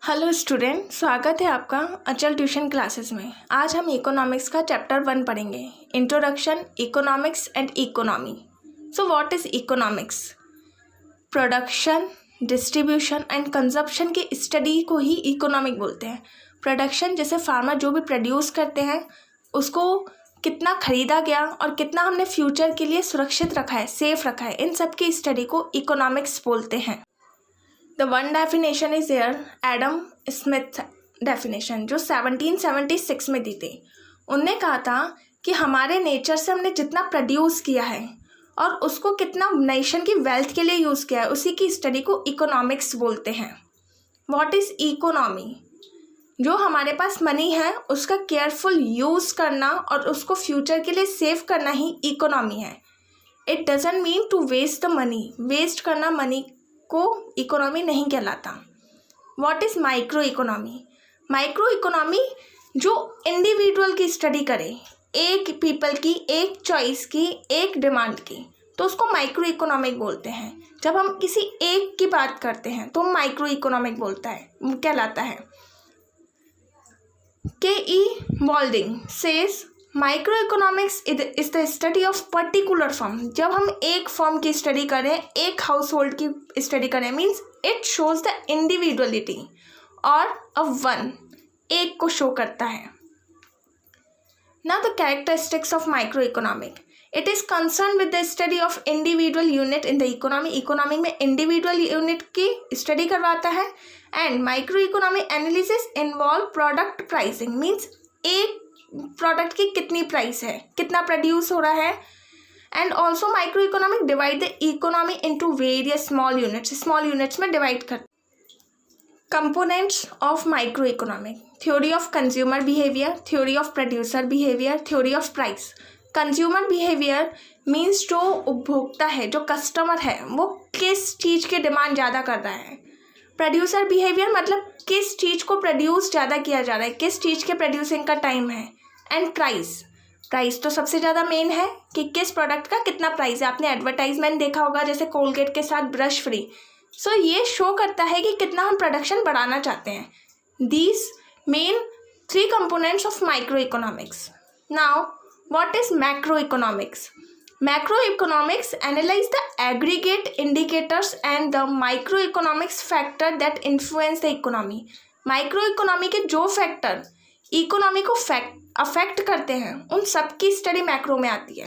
Hello student, स्वागत है आपका अचल ट्यूशन क्लासेस में। आज हम इकोनॉमिक्स का चैप्टर 1 पढ़ेंगे, introduction, economics and economy. So what is economics? Production, distribution and consumption की स्टडी को ही इकोनॉमिक बोलते हैं। प्रोडक्शन जैसे फार्मर जो भी प्रोड्यूस करते हैं उसको कितना खरीदा गया और कितना हमने फ्यूचर के लिए सुरक्षित रखा है, सेफ रखा है, इन सब की स्टडी को इकोनॉमिक्स बोलते हैं। The one definition is here, Adam Smith definition, जो 1776 में दी थी। उनने कहा था कि हमारे नेचर से हमने जितना प्रोड्यूस किया है और उसको कितना नेशन की वेल्थ के लिए यूज़ किया है, उसी की स्टडी को इकोनॉमिक्स बोलते हैं। What is economy? जो हमारे पास मनी है उसका केयरफुल यूज़ करना और उसको फ्यूचर के लिए सेव करना ही इकोनॉमी है। It doesn't mean to waste the money, waste करना मनी को इकोनॉमी नहीं कहलाता। What is micro economy? Micro economy जो इंडिविजुअल की स्टडी करे, एक पीपल की, एक चॉइस की, एक डिमांड की, तो उसको माइक्रो इकोनॉमिक बोलते हैं। जब हम किसी एक की बात करते हैं तो माइक्रो इकोनॉमिक कहलाता है। K E. Boulding says micro economics is the study of particular firm. जब हम एक फर्म की स्टडी करें, एक हाउस होल्ड की स्टडी करें, means it shows the individuality और अ वन, एक को शो करता है। Now the characteristics of micro economic, it is concern with the study of individual unit in the economy. Economy में इंडिविजुअल यूनिट की study करवाता है। And micro economy analysis involve product pricing, means एक product की कितनी price है, कितना produce हो रहा है। And also micro economic divide the economy into various small units में डिवाइड कर। Components of micro economic, theory of consumer behaviour, theory of producer behaviour, theory of price. Consumer behaviour means जो उपभोक्ता है, जो customer है, वो किस चीज़ की डिमांड ज़्यादा कर रहा है। प्रोड्यूसर बिहेवियर मतलब किस चीज़ को प्रोड्यूस ज़्यादा किया जा रहा है, किस चीज़ के प्रोड्यूसिंग का टाइम है। एंड प्राइस तो सबसे ज़्यादा मेन है कि किस प्रोडक्ट का कितना प्राइस है। आपने एडवर्टाइजमेंट देखा होगा, जैसे कोलगेट के साथ ब्रश फ्री। सो ये शो करता है कि कितना हम प्रोडक्शन बढ़ाना चाहते हैं। These main 3 components of micro economics. Now what is macro economics? Macro economics analyse the aggregate indicators and the micro economics factor that influence the economy. Micro economy के जो फैक्टर इकोनॉमी को affect करते हैं, उन सब की study macro में आती है।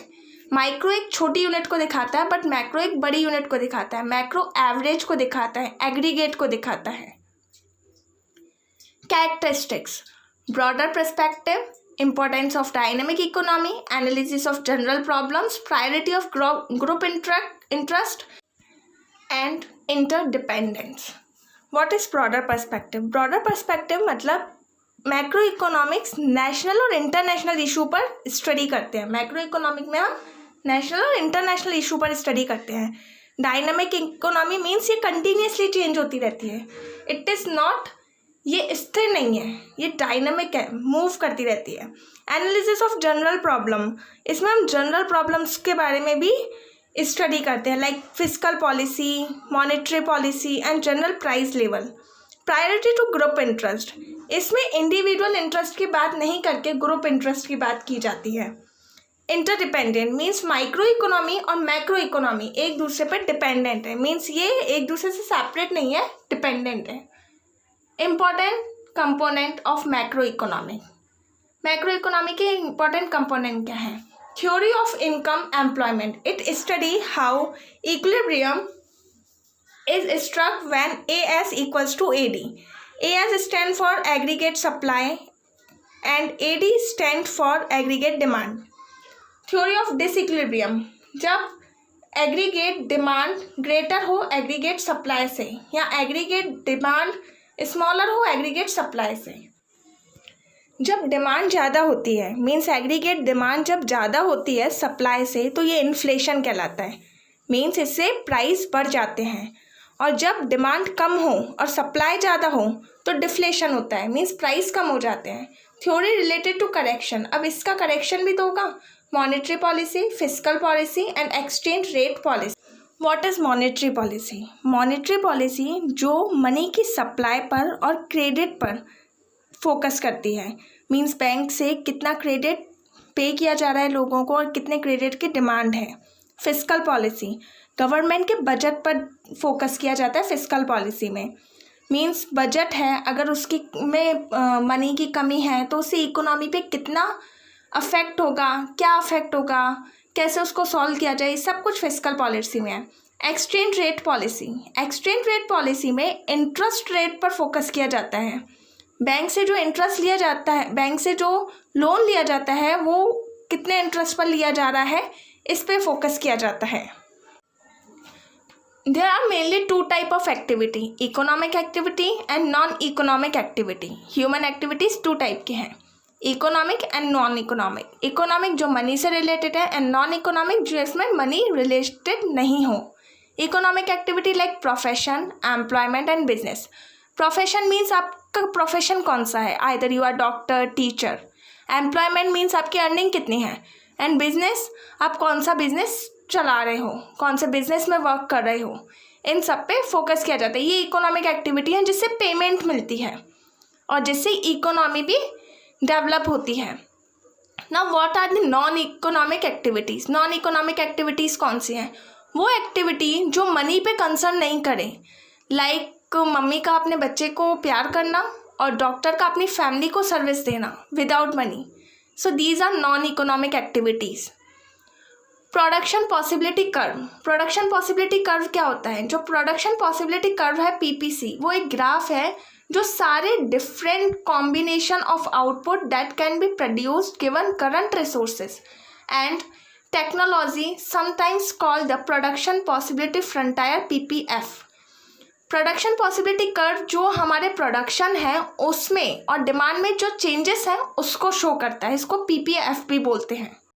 माइक्रो एक छोटी यूनिट को दिखाता है, बट मैक्रो एक बड़ी यूनिट को दिखाता है। मैक्रो एवरेज को दिखाता है, एग्रीगेट को दिखाता है। Characteristics, broader perspective, importance of dynamic economy, analysis of general problems, priority of group interest and interdependence. What is broader perspective? Broader perspective मतलब मैक्रो इकोनॉमिक्स नेशनल और इंटरनेशनल इशू पर study करते हैं। मैक्रो इकोनॉमिक में हम national और international issue पर study करते हैं। डायनामिक इकोनॉमी मीन्स ये कंटिन्यूसली चेंज होती रहती है। इट इज़ नॉट, ये स्थिर नहीं है, ये डायनामिक है, मूव करती रहती है। एनालिसिस ऑफ जनरल प्रॉब्लम, इसमें हम जनरल प्रॉब्लम्स के बारे में भी स्टडी करते हैं, like fiscal policy, monetary policy and general price level. Priority to group interest, इसमें इंडिविजुअल इंटरेस्ट की बात नहीं करके ग्रुप इंटरेस्ट की बात की जाती है। इंटरडिपेंडेंट मीन्स माइक्रो इकोनॉमी और मैक्रो इकोनॉमी एक दूसरे पर डिपेंडेंट है, मीन्स ये एक दूसरे से सेपरेट नहीं है, डिपेंडेंट है। Important component of macro economy, macro economy के इम्पॉर्टेंट कंपोनेंट क्या हैं? Theory of income employment, it study how equilibrium is struck when AS equals to AD. AS stand for aggregate supply and AD stand for aggregate demand. Theory of disequilibrium, जब aggregate demand greater हो aggregate supply से, या aggregate demand smaller हो aggregate supply से। जब demand ज़्यादा होती है, मीन्स एग्रीगेट डिमांड जब ज़्यादा होती है सप्लाई से, तो ये इन्फ्लेशन कहलाता है, मीन्स इससे प्राइस बढ़ जाते हैं। और जब डिमांड कम हो और सप्लाई ज़्यादा हो तो डिफ्लेशन होता है, मीन्स प्राइस कम हो जाते हैं। थ्योरी रिलेटेड टू करेक्शन, अब इसका करेक्शन भी तो होगा, monetary policy, fiscal policy and exchange rate policy. What is monetary policy? Monetary policy जो मनी की सप्लाई पर और क्रेडिट पर फोकस करती है, मींस बैंक से कितना क्रेडिट पे किया जा रहा है लोगों को और कितने क्रेडिट की डिमांड है। फिस्कल पॉलिसी, गवर्नमेंट के बजट पर फोकस किया जाता है फिस्कल पॉलिसी में। मींस बजट है, अगर उसकी में मनी की कमी है तो उससे इकोनॉमी पे कितना अफेक्ट होगा, क्या अफेक्ट होगा, कैसे उसको सॉल्व किया जाए, सब कुछ फिस्कल पॉलिसी में है। Exchange rate policy, exchange rate policy में इंटरेस्ट रेट पर फोकस किया जाता है। बैंक से जो इंटरेस्ट लिया जाता है, बैंक से जो लोन लिया जाता है वो कितने इंटरेस्ट पर लिया जा रहा है, इस पे फोकस किया जाता है। There are mainly two type of activity, economic activity and non economic activity. Human activities two type के हैं, economic and non economic. Economic जो मनी से रिलेटेड है एंड नॉन इकोनॉमिक जो इसमें मनी रिलेटेड नहीं हो। Economic activity like profession, employment and business. Profession means आपका प्रोफेशन कौन सा है, either you are doctor, teacher. Employment means आपकी अर्निंग कितनी है, एंड बिजनेस आप कौन सा बिजनेस चला रहे हो, कौन से बिजनेस में वर्क कर रहे हो, इन सब पे फोकस किया जाता है। ये इकोनॉमिक एक्टिविटी है जिससे पेमेंट मिलती है और जिससे इकोनॉमी भी डेवलप होती है। Now what are the non economic activities? Non economic activities कौन सी हैं? वो एक्टिविटी जो मनी पे कंसर्न नहीं करे, लाइक मम्मी का अपने बच्चे को प्यार करना और डॉक्टर का अपनी फैमिली को सर्विस देना without money. So these are non economic activities. Production possibility curve, production possibility curve क्या होता है? जो प्रोडक्शन पॉसिबिलिटी कर्व है पीपीसी, वो एक ग्राफ है जो सारे different combination of output that can be produced given current resources and technology, sometimes called the production possibility frontier PPF. Production possibility curve जो हमारे प्रोडक्शन है उसमें और डिमांड में जो चेंजेस हैं उसको शो करता है, इसको पीपीएफ भी बोलते हैं।